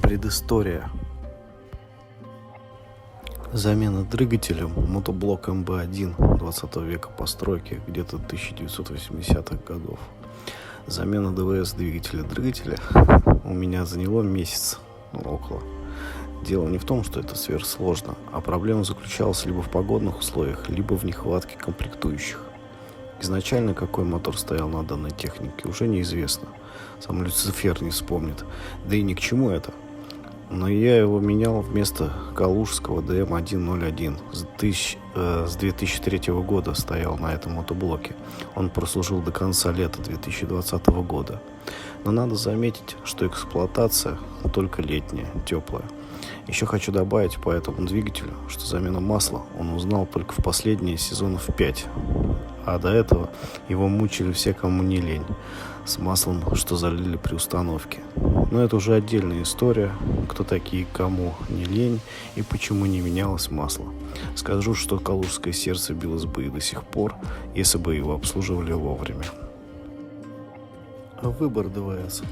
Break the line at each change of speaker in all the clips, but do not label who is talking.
Предыстория. Замена двигателя мотоблок МБ-1 20 века постройки, где-то 1980-х годов. Замена ДВС двигателя у меня заняло месяц, около. Дело не в том, что это сверхсложно, а проблема заключалась либо в погодных условиях, либо в нехватке комплектующих. Изначально какой мотор стоял на данной технике, уже неизвестно. Сам Люцифер не вспомнит. Да и ни к чему это. Но я его менял вместо калужского ДМ-101. С 2003 года стоял на этом мотоблоке. Он прослужил до конца лета 2020 года. Но надо заметить, что эксплуатация только летняя, теплая. Еще хочу добавить по этому двигателю, что замену масла он узнал только в последние сезонов 5. А до этого его мучили все, кому не лень, с маслом, что залили при установке. Но это уже отдельная история, кто такие, кому не лень и почему не менялось масло. Скажу, что калужское сердце билось бы и до сих пор, если бы его обслуживали вовремя. Выбор ДВС.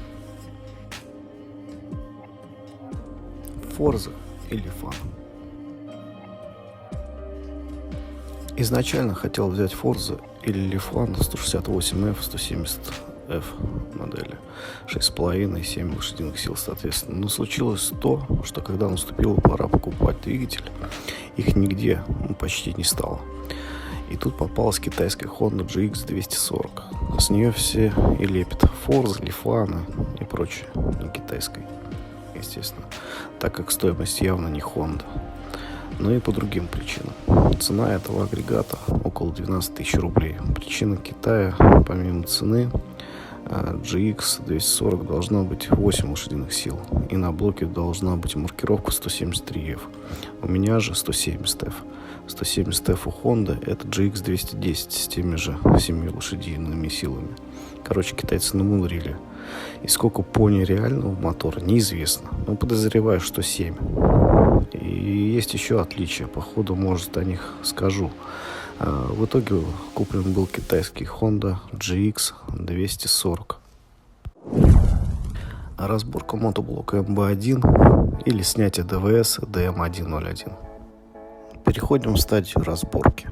Форза или Фан. Изначально хотел взять Форза или Лифан 168F, 170F модели. 6,5 и 7 лошадиных сил, соответственно. Но случилось то, что когда наступила пора покупать двигатель, их нигде почти не стало. И тут попалась китайская Honda GX240. С нее все и лепят Форза, Лифаны и прочее, не китайской, естественно, так как стоимость явно не Honda. Но и по другим причинам. Цена этого агрегата около 12 тысяч рублей. Причина Китая, помимо цены, GX240 должна быть 8 лошадиных сил. И на блоке должна быть маркировка 173F. У меня же 170F. 170F у Honda это GX210 с теми же 7 лошадиными силами. Короче, китайцы намудрили. И сколько пони реального мотора, неизвестно. Но подозреваю, что 7. И есть еще отличия. Походу, может, о них скажу. В итоге куплен был китайский Honda GX240. Разборка мотоблока МБ-1 или снятие ДВС ДМ-101. Переходим в стадию разборки.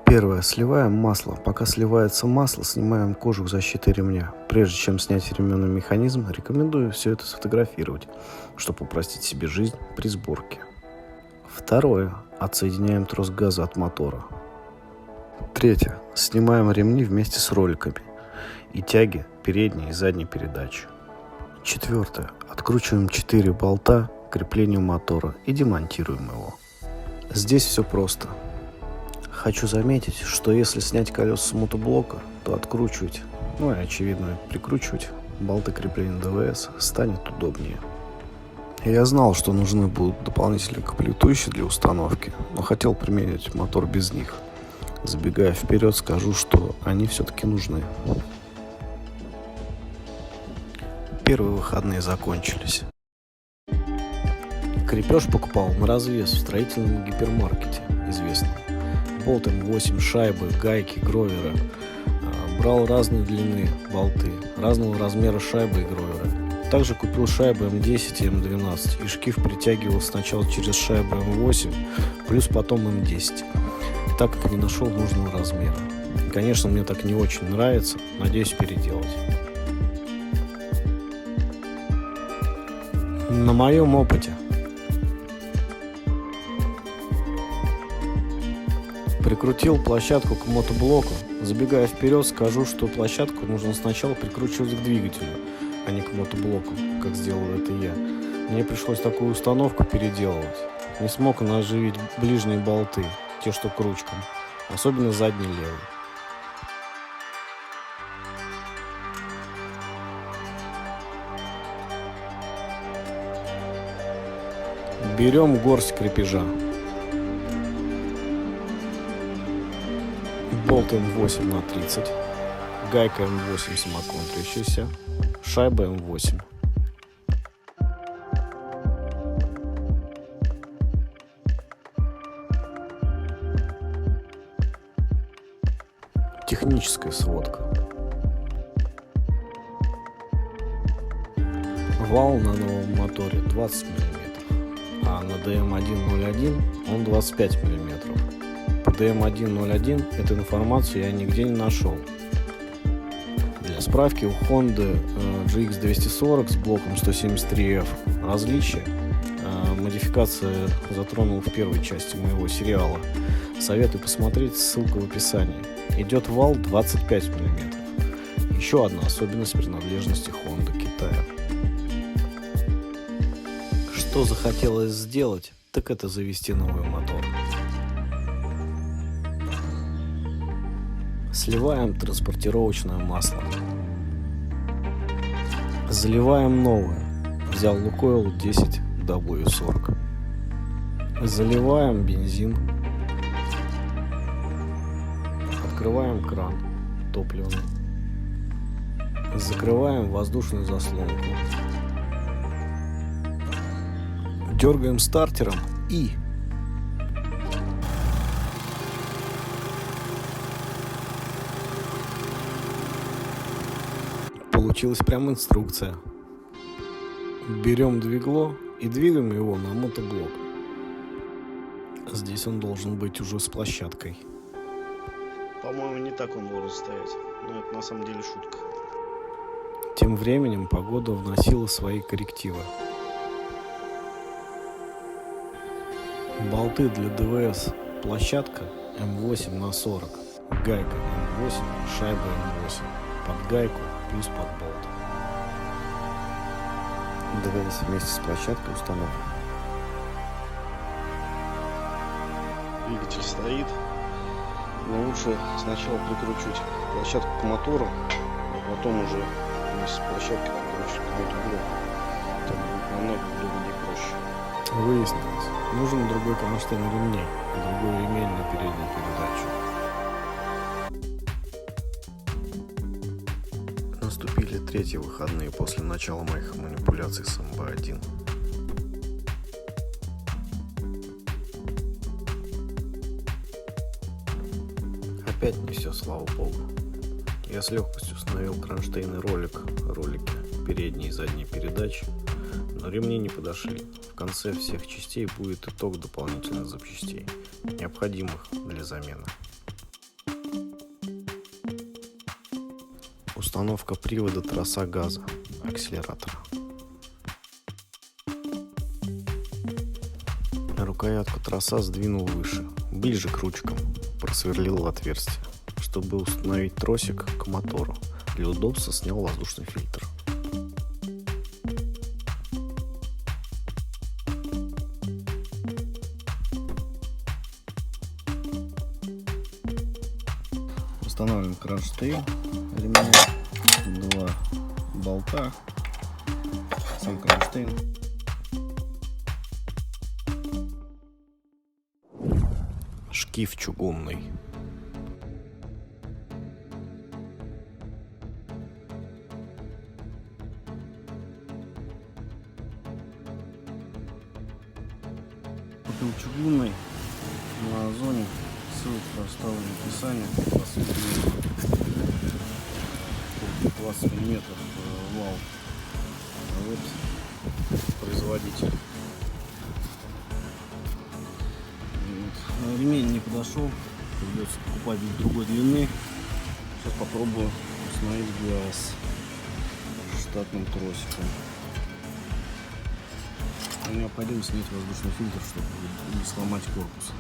Первое. Сливаем масло. Пока сливается масло, снимаем кожух защиты ремня. Прежде чем снять ременной механизм, рекомендую все это сфотографировать, чтобы упростить себе жизнь при сборке. Второе. Отсоединяем трос газа от мотора. Третье. Снимаем ремни вместе с роликами и тяги передней и задней передачи. Четвертое. Откручиваем 4 болта к креплению мотора и демонтируем его. Здесь все просто. Хочу заметить, что если снять колеса с мотоблока, то откручивать, и очевидно прикручивать болты крепления ДВС станет удобнее. Я знал, что нужны будут дополнительные комплектующие для установки, но хотел применить мотор без них. Забегая вперед, скажу, что они все-таки нужны. Первые выходные закончились. Крепеж покупал на развес в строительном гипермаркете, известном. Болт М8, шайбы, гайки, гроверы. Брал разной длины болты, разного размера шайбы и гроверы. Также купил шайбы М10 и М12 и шкив притягивал сначала через шайбу М8, плюс потом М10, так как не нашел нужного размера. И, конечно, мне так не очень нравится, надеюсь переделать. На моем опыте прикрутил площадку к мотоблоку. Забегая вперед, скажу, что площадку нужно сначала прикручивать к двигателю, а не к мотоблоку, как сделал это я. Мне пришлось такую установку переделывать. Не смог наживить ближние болты, те, что к ручкам, особенно задний левый. Берем горсть крепежа. Болт М8 на 30, гайка М8 самоконтрящаяся, шайба М8. Техническая сводка. Вал на новом моторе 20 мм, а на DM101 он 25 мм. По DM101 эту информацию я нигде не нашел. Для справки, у Honda GX240 с блоком 173F различия. Модификация затронул в первой части моего сериала. Советую посмотреть, ссылка в описании. Идет вал 25 мм. Еще одна особенность принадлежности Honda Китая. Что захотелось сделать, так это завести новый мотор. Сливаем транспортировочное масло. Заливаем новое. Взял Лукойл 10W40. Заливаем бензин. Открываем кран топливный. Закрываем воздушную заслонку. Дергаем стартером и получилась прям инструкция. Берем двигло и двигаем его на мотоблок. Здесь он должен быть уже с площадкой.
По-моему, не так он должен стоять, но это на самом деле шутка.
Тем временем погода вносила свои коррективы. Болты для ДВС площадка М8/40, гайка М8, шайба М8, под гайку плюс под болт. ДВС вместе с площадкой установлен.
Двигатель стоит, но лучше сначала прикручивать площадку к мотору, а потом уже вместе с площадкой прикручивать к мотоблоку. Так будет намного удобнее и проще.
Выяснилось, нужен другой кронштейн ремней и другой ремень на переднюю передачу. Наступили третьи выходные после начала моих манипуляций с МБ1. Опять не все, слава богу. Я с легкостью установил кронштейн и ролики передней и задней передач, но ремни не подошли. В конце всех частей будет итог дополнительных запчастей, необходимых для замены. Установка привода троса газа, акселератора. Рукоятку троса сдвинул выше, ближе к ручкам, просверлил отверстие. Чтобы установить тросик к мотору, для удобства снял воздушный фильтр. Устанавливаем кронштейн ремня, два болта, сам кронштейн. Шкив чугунный.
Купил чугунный на Озоне, ссылка оставлю в описании. 20 мм вал. А вот производитель. Вот. Ремень не подошел, придется покупать другой длины. Сейчас попробую установить газ штатным тросиком. Необходимо снять воздушный фильтр, чтобы не сломать корпус.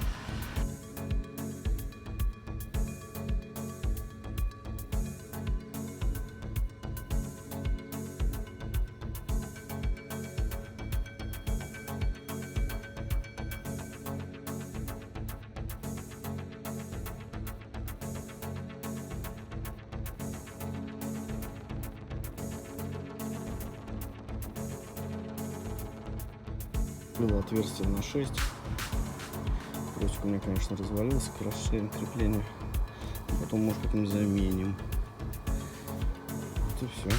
Было отверстие на 6. Тросик у меня, конечно, развалился, кронштейн крепления. Потом, может, как-нибудь заменим. Вот и все.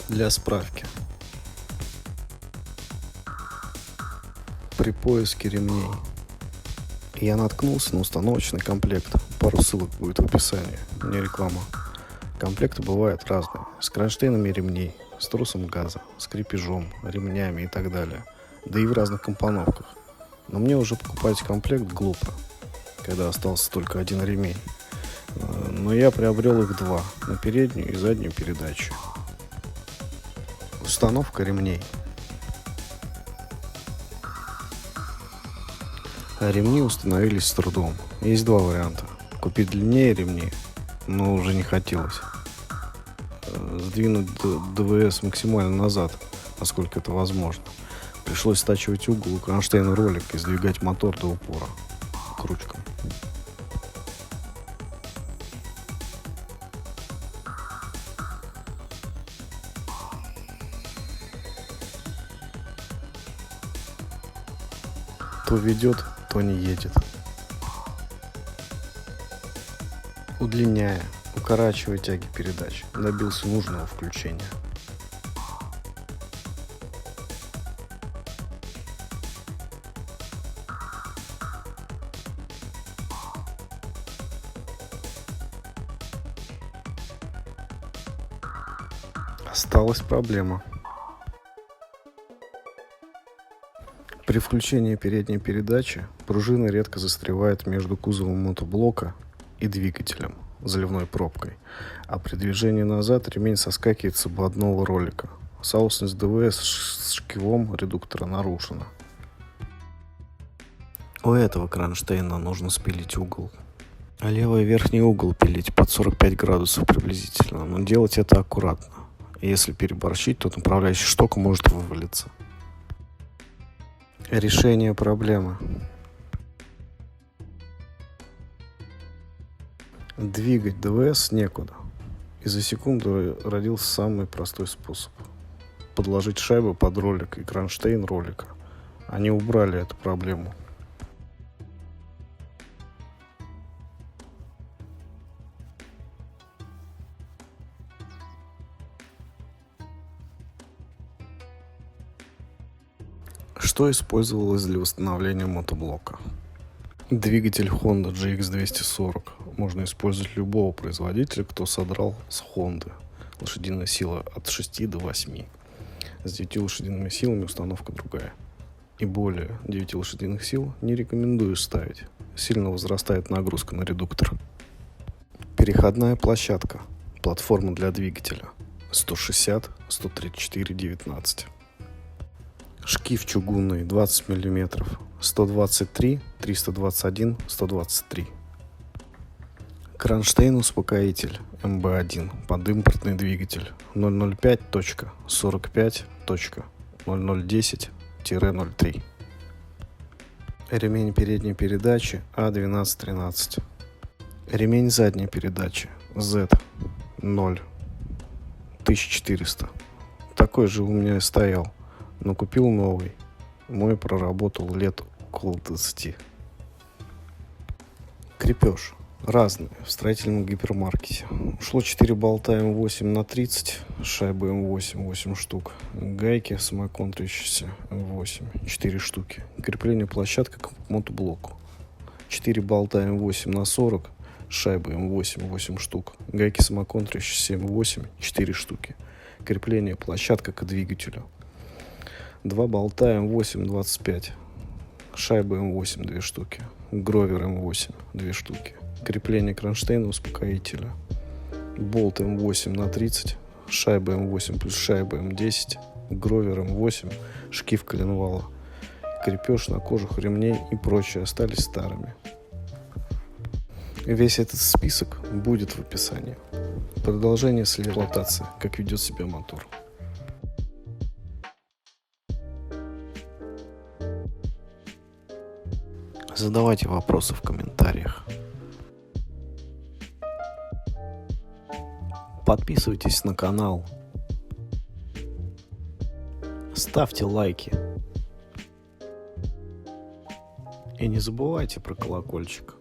Для справки. При поиске ремней я наткнулся на установочный комплект. Пару ссылок будет в описании, не реклама. Комплекты бывают разные. С кронштейнами ремней, с тросом газа, с крепежом, ремнями и так далее. Да и в разных компоновках. Но мне уже покупать комплект глупо, когда остался только один ремень. Но я приобрел их два, на переднюю и заднюю передачу. Установка ремней. Ремни установились с трудом. Есть два варианта. Купить длиннее ремни, но уже не хотелось. Сдвинуть ДВС максимально назад, насколько это возможно. Пришлось стачивать угол у кронштейна ролик и сдвигать мотор до упора к ручкам. То ведет, то не едет. Удлиняя, укорачивая тяги передач, добился нужного включения. Осталась проблема. При включении передней передачи пружина редко застревает между кузовом мотоблока и двигателем, заливной пробкой, а при движении назад ремень соскакивает с ободного ролика. Соосность ДВС с шкивом редуктора нарушена. У этого кронштейна нужно спилить угол. А левый верхний угол пилить под 45 градусов приблизительно, но делать это аккуратно. Если переборщить, то направляющий шток может вывалиться. Решение проблемы. Двигать ДВС некуда. И за секунду родился самый простой способ. Подложить шайбу под ролик и кронштейн ролика. Они убрали эту проблему. Что использовалось для восстановления мотоблока? Двигатель Honda GX240. Можно использовать любого производителя, кто содрал с Honda. Лошадиная сила от 6 до 8. С 9 лошадиными силами установка другая. И более 9 лошадиных сил не рекомендую ставить. Сильно возрастает нагрузка на редуктор. Переходная площадка. Платформа для двигателя. 160, 134, 19. Шкив чугунный 20 мм, 123, 321, 123. Кронштейн-успокоитель МБ1 под импортный двигатель 005.45.0010-03. Ремень передней передачи А1213. Ремень задней передачи Z0 1400. Такой же у меня и стоял. Но купил новый. Мой проработал лет около 20. Крепеж. Разные. В строительном гипермаркете. Ушло 4 болта М8 на 30. Шайбы М8 8 штук. Гайки самоконтрящиеся М8 4 штуки. Крепление площадка к мотоблоку. 4 болта М8 на 40. Шайбы М8 8 штук. Гайки самоконтрящиеся М8 4 штуки. Крепление площадка к двигателю. 2 болта М8 25. Шайбы М8 2 штуки. Гровер М8 2 штуки. Крепление кронштейна успокоителя. Болт М8 на 30. Шайба М8 плюс шайба М10. Гровер М8. Шкив коленвала. Крепеж на кожух ремней и прочее остались старыми. Весь этот список будет в описании. Продолжение с эксплуатации, как ведет себя мотор. Задавайте вопросы в комментариях. Подписывайтесь на канал. Ставьте лайки. И не забывайте про колокольчик.